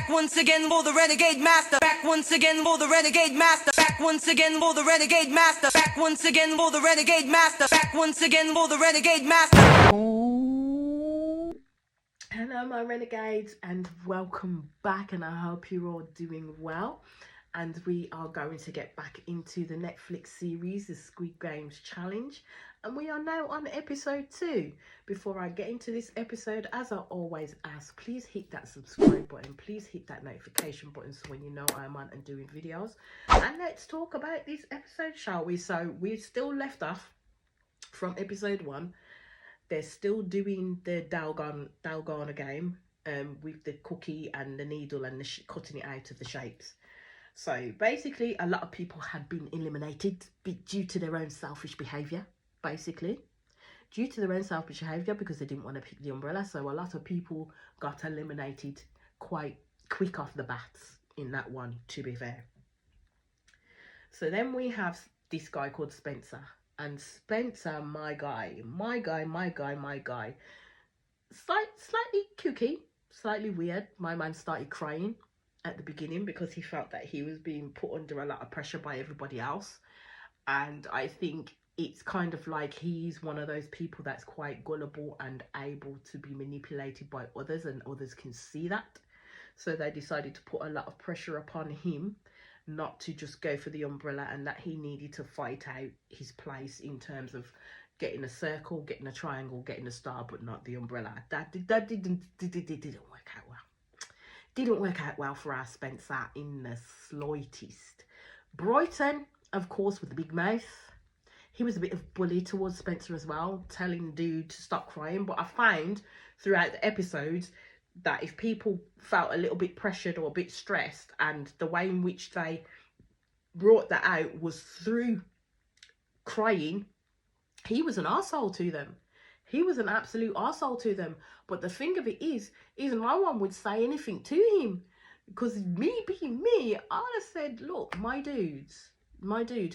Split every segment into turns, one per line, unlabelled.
Back once again for the renegade master. Back once again for the renegade master. Back once again for the renegade master. Back once again for the renegade master. Back once again for the renegade master.
Hello my renegades and welcome back, and I hope you're all doing well. And we are going to get back into the Netflix series, the Squid Games Challenge, and we are now on episode 2. Before I get into this episode, as I always ask, please hit that subscribe button, please hit that notification button so when you know I'm on and doing videos. And let's talk about this episode, shall we? So we're still left off from episode 1. They're still doing the Dalgona game with the cookie and the needle and cutting it out of the shapes. So basically a lot of people had been eliminated due to their own selfish behaviour, basically. Due to their own selfish behaviour because they didn't want to pick the umbrella. So a lot of people got eliminated quite quick off the bats in that one, to be fair. So then we have this guy called Spencer. And Spencer, my guy, slightly kooky, slightly weird. My man started crying at the beginning because he felt that he was being put under a lot of pressure by everybody else. And I think it's kind of like he's one of those people that's quite gullible and able to be manipulated by others, and others can see that. So they decided to put a lot of pressure upon him not to just go for the umbrella, and that he needed to fight out his place in terms of getting a circle, getting a triangle, getting a star, but not the umbrella. That didn't work out well. Didn't work out well for our Spencer in the slightest. Bryton, of course, with the big mouth, he was a bit of bully towards Spencer as well, telling dude to stop crying. But I found throughout the episodes that if people felt a little bit pressured or a bit stressed, and the way in which they brought that out was through crying, he was an arsehole to them. He was an absolute arsehole to them. But the thing of it is no one would say anything to him. Because me being me, I'd have said, look, my dude,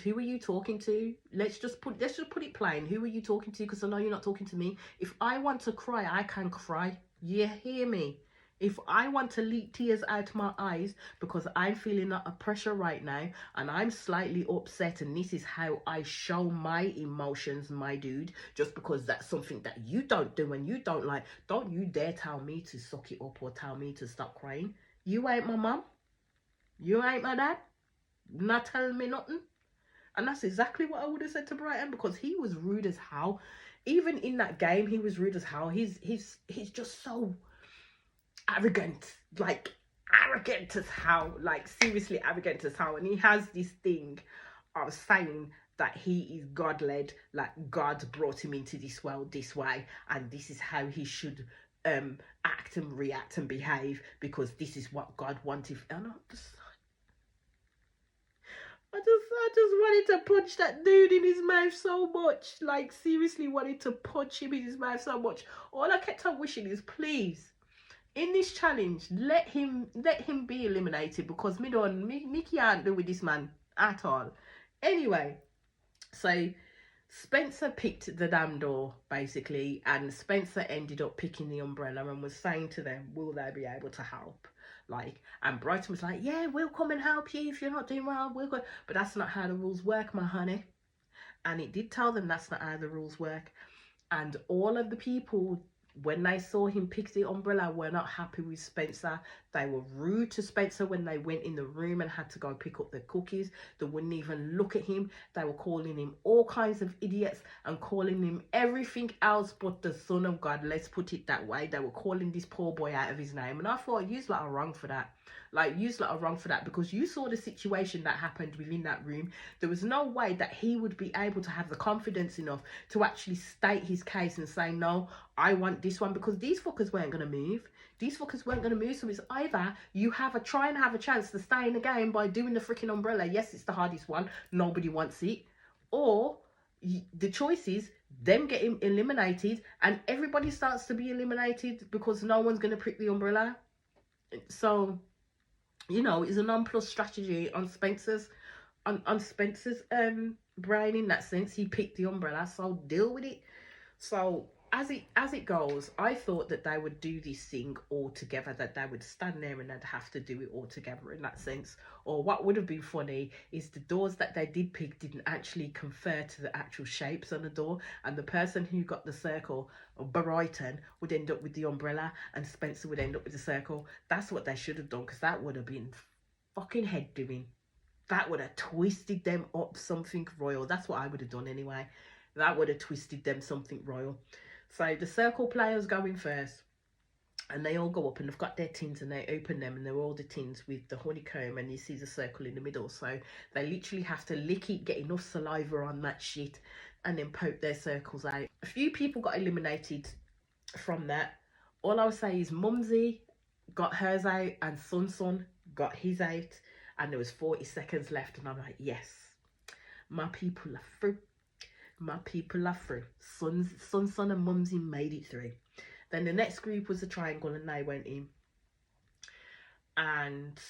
who are you talking to? Let's just put it plain. Who are you talking to? Because I know you're not talking to me. If I want to cry, I can cry. You hear me? If I want to leak tears out my eyes because I'm feeling a pressure right now and I'm slightly upset, and this is how I show my emotions, my dude, just because that's something that you don't do and you don't like, don't you dare tell me to suck it up or tell me to stop crying. You ain't my mum. You ain't my dad. Not telling me nothing. And that's exactly what I would have said to Bryton, because he was rude as hell. Even in that game, he was rude as hell. He's just so arrogant, like arrogant as hell, like seriously arrogant as hell. And he has this thing of saying that he is God-led, like God brought him into this world this way, and this is how he should act and react and behave because this is what God wanted. And I just wanted to punch that dude in his mouth so much. Like, seriously wanted to punch him in his mouth so much. All I kept on wishing is, please, in this challenge, let him be eliminated, because me can't do with this man at all. Anyway, so Spencer picked the damn door, basically, and Spencer ended up picking the umbrella and was saying to them, will they be able to help? Like, and Bryton was like, yeah, we'll come and help you if you're not doing well, we'll go. But that's not how the rules work, my honey. And it did tell them that's not how the rules work. And all of the people, when they saw him pick the umbrella, were not happy with Spencer. They were rude to Spencer when they went in the room and had to go pick up the cookies. They wouldn't even look at him. They were calling him all kinds of idiots and calling him everything else but the Son of God. Let's put it that way. They were calling this poor boy out of his name. And I thought, you lot are wrong for that. Like, you lot are wrong for that, because you saw the situation that happened within that room. There was no way that he would be able to have the confidence enough to actually state his case and say, no, I want this one, because these fuckers weren't going to move. These fuckers weren't going to move. So it's either you try and have a chance to stay in the game by doing the freaking umbrella. Yes, it's the hardest one. Nobody wants it. Or the choice is them getting eliminated and everybody starts to be eliminated because no one's going to prick the umbrella. So, you know, it's a non-plus strategy on Spencer's brain in that sense. He picked the umbrella, so deal with it. So as it goes, I thought that they would do this thing all together, that they would stand there and they'd have to do it all together in that sense. Or what would have been funny is the doors that they did pick didn't actually confer to the actual shapes on the door, and the person who got the circle, Bryton, would end up with the umbrella and Spencer would end up with the circle. That's what they should have done, because that would have been fucking head doing. That would have twisted them up something royal. That's what I would have done anyway. That would have twisted them something royal. So the circle players go in first, and they all go up and they've got their tins and they open them, and they're all the tins with the honeycomb, and you see the circle in the middle. So they literally have to lick it, get enough saliva on that shit, and then poke their circles out. A few people got eliminated from that. All I would say is Mumsy got hers out and Sun got his out, and there was 40 seconds left, and I'm like, yes, my people are through. My people are through. Sun and Mumsy made it through. Then the next group was a triangle, and they went in. And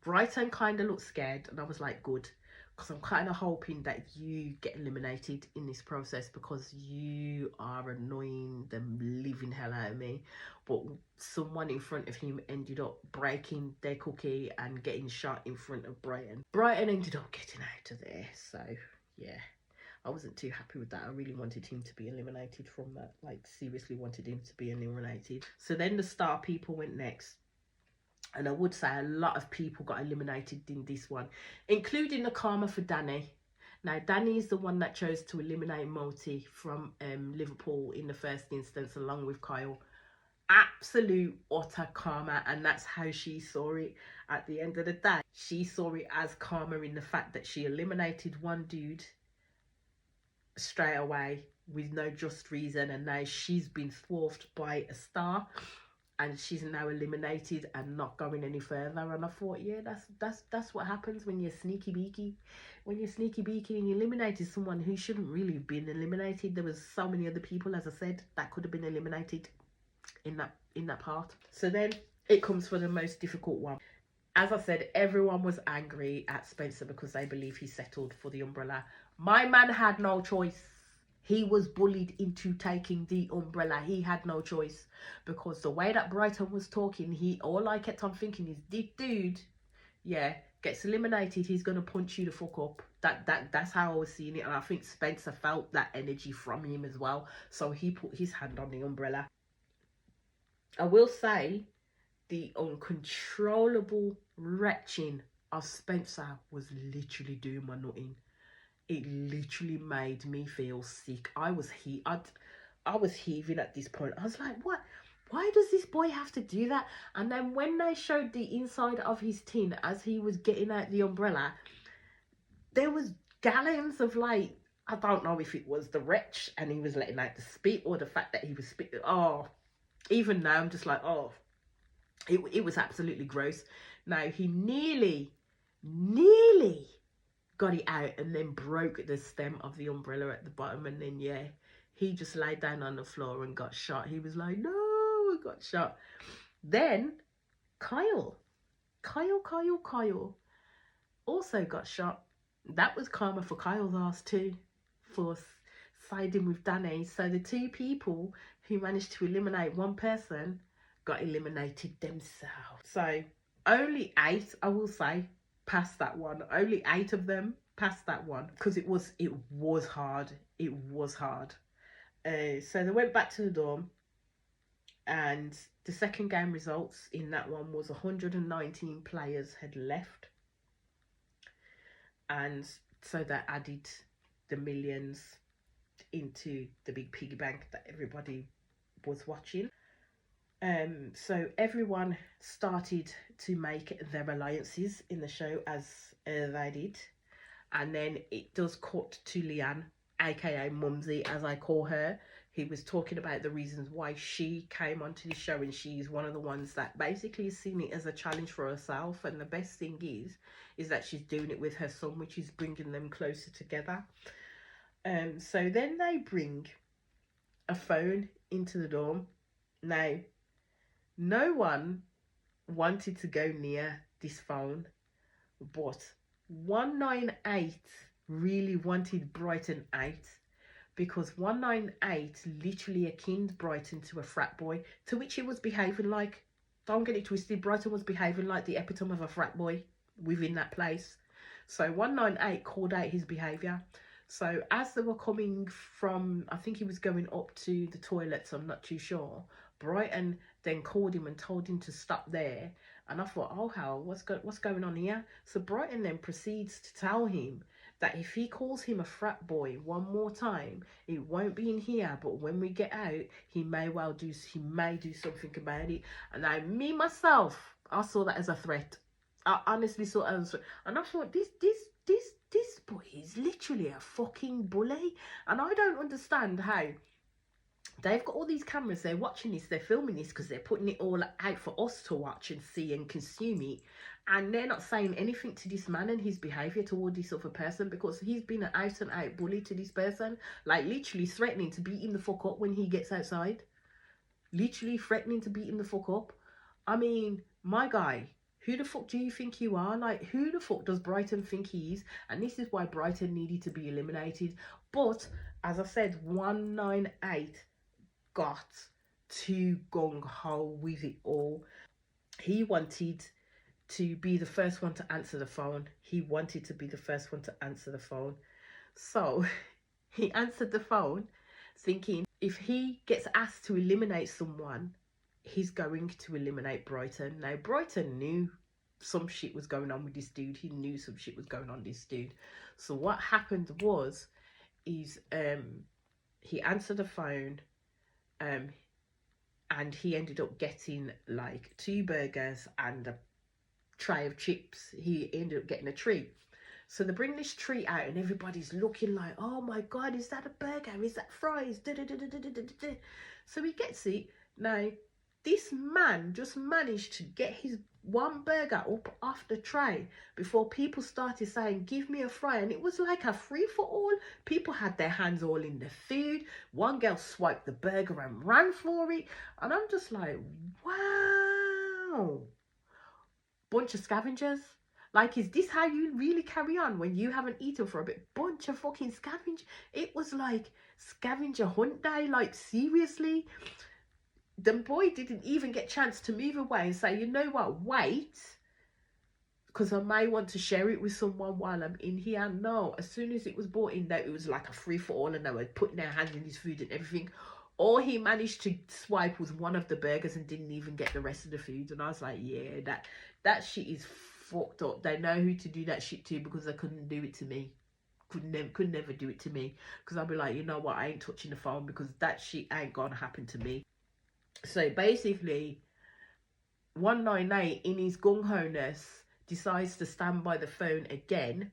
Bryton kind of looked scared, and I was like, good, because I'm kind of hoping that you get eliminated in this process, because you are annoying the living hell out of me. But someone in front of him ended up breaking their cookie and getting shot in front of Bryton. Bryton ended up getting out of there, so yeah. I wasn't too happy with that. I really wanted him to be eliminated from that. Like, seriously wanted him to be eliminated. So then the star people went next. And I would say a lot of people got eliminated in this one, including the karma for Danny. Now, Danny is the one that chose to eliminate Moti from Liverpool in the first instance, along with Kyle. Absolute utter karma, and that's how she saw it at the end of the day. She saw it as karma in the fact that she eliminated one dude straight away with no just reason, and now she's been thwarted by a star, and she's now eliminated and not going any further. And I thought, yeah, that's what happens when you're sneaky beaky. When you're sneaky beaky and you eliminated someone who shouldn't really have been eliminated. There was so many other people, as I said, that could have been eliminated in that part. So then it comes for the most difficult one. As I said, everyone was angry at Spencer because they believe he settled for the umbrella. My man had no choice. He was bullied into taking the umbrella. He had no choice, because the way that Bryton was talking, all I kept on thinking is, this dude, yeah, gets eliminated, he's gonna punch you the fuck up. That's how I was seeing it, and I think Spencer felt that energy from him as well. So he put his hand on the umbrella. I will say, the uncontrollable retching of Spencer was literally doing my nutting. It literally made me feel sick. I was heaving at this point. I was like, what? Why does this boy have to do that? And then when they showed the inside of his tin as he was getting out the umbrella, there was gallons of, like, I don't know if it was the retch and he was letting out the spit, or the fact that he was spitting. Oh, even now I'm just like, oh, it was absolutely gross. Now, he nearly got it out and then broke the stem of the umbrella at the bottom, and then yeah, he just laid down on the floor and got shot. He was like, no, I got shot. Then Kyle also got shot. That was karma for Kyle's ass too, for siding with Danny. So the two people who managed to eliminate one person got eliminated themselves. So only 8, I will say, past that one. Only 8 of them passed that one, because it was hard. It was hard. So they went back to the dorm, and the second game results in that one was 119 players had left, and so that added the millions into the big piggy bank that everybody was watching. So everyone started to make their alliances in the show as they did, and then it does cut to Leanne, aka Mumsy as I call her. He was talking about the reasons why she came onto the show, and she's one of the ones that basically has seen it as a challenge for herself, and the best thing is that she's doing it with her son, which is bringing them closer together. So then they bring a phone into the dorm. Now, no one wanted to go near this phone, but 198 really wanted Bryton out, because 198 literally akined Bryton to a frat boy, to which he was behaving like. Don't get it twisted, Bryton was behaving like the epitome of a frat boy within that place. So 198 called out his behaviour. So as they were coming from, I think he was going up to the toilets, I'm not too sure, Bryton then called him and told him to stop there. And I thought, oh hell, what's going on here? So Bryton then proceeds to tell him that if he calls him a frat boy one more time, it won't be in here, but when we get out, he may do something about it. And me myself, I saw that as a threat. I honestly saw it as, and I thought, this boy is literally a fucking bully. And I don't understand how they've got all these cameras, they're watching this, they're filming this because they're putting it all out for us to watch and see and consume it. And they're not saying anything to this man and his behaviour toward this other person, because he's been an out and out bully to this person. Like literally threatening to beat him the fuck up when he gets outside. Literally threatening to beat him the fuck up. I mean, my guy, who the fuck do you think you are? Like, who the fuck does Bryton think he is? And this is why Bryton needed to be eliminated. But, as I said, 198 got too gung-ho with it all. He wanted to be the first one to answer the phone. He wanted to be the first one to answer the phone. So, he answered the phone thinking if he gets asked to eliminate someone, he's going to eliminate Bryton. Now, Bryton knew some shit was going on with this dude. He knew some shit was going on with this dude. So what happened was, he answered the phone, and he ended up getting like 2 burgers and a tray of chips. He ended up getting a treat. So they bring this treat out and everybody's looking like, oh my God, is that a burger? Is that fries? So he gets it. Now, this man just managed to get his 1 burger up off the tray before people started saying, give me a fry. And it was like a free-for-all. People had their hands all in the food. One girl swiped the burger and ran for it. And I'm just like, wow. Bunch of scavengers. Like, is this how you really carry on when you haven't eaten for a bit? Bunch of fucking scavengers. It was like scavenger hunt day. Like, seriously. The boy didn't even get a chance to move away and say, you know what, wait, because I may want to share it with someone while I'm in here. No, as soon as it was brought in there, it was like a free-for-all and they were putting their hands in his food and everything. All he managed to swipe was 1 of the burgers and didn't even get the rest of the food. And I was like, yeah, that shit is fucked up. They know who to do that shit to, because they couldn't do it to me. Could never do it to me. Because I'd be like, you know what, I ain't touching the phone, because that shit ain't gonna happen to me. So basically, 198 in his gung-ho-ness decides to stand by the phone again,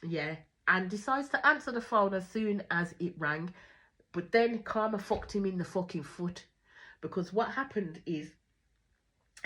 yeah, and decides to answer the phone as soon as it rang. But then karma fucked him in the fucking foot, because what happened is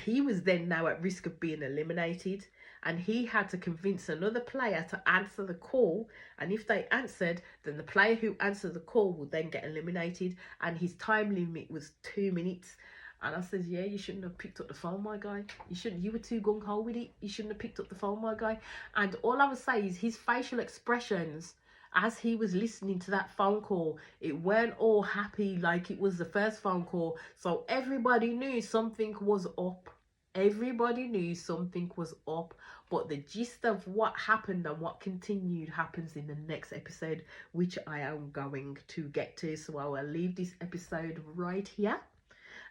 he was then now at risk of being eliminated, and he had to convince another player to answer the call, and if they answered, then the player who answered the call would then get eliminated, and his time limit was 2 minutes. And I says, yeah, you shouldn't have picked up the phone, my guy. You were too gung-ho with it. You shouldn't have picked up the phone, my guy. And all I would say is his facial expressions as he was listening to that phone call, it weren't all happy like it was the first phone call. So everybody knew something was up. Everybody knew something was up. But the gist of what happened and what continued happens in the next episode, which I am going to get to. So I will leave this episode right here.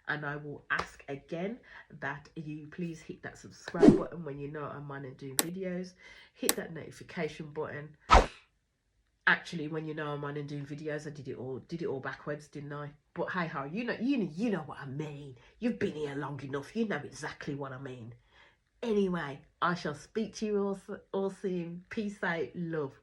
And I will ask again that you please hit that subscribe button when you know I'm on and doing videos. Hit that notification button. Actually, when you know I'm on and doing videos, I did it all backwards, didn't I? But hey ho, you know what I mean. You've been here long enough. You know exactly what I mean. Anyway, I shall speak to you all soon. Peace out, love.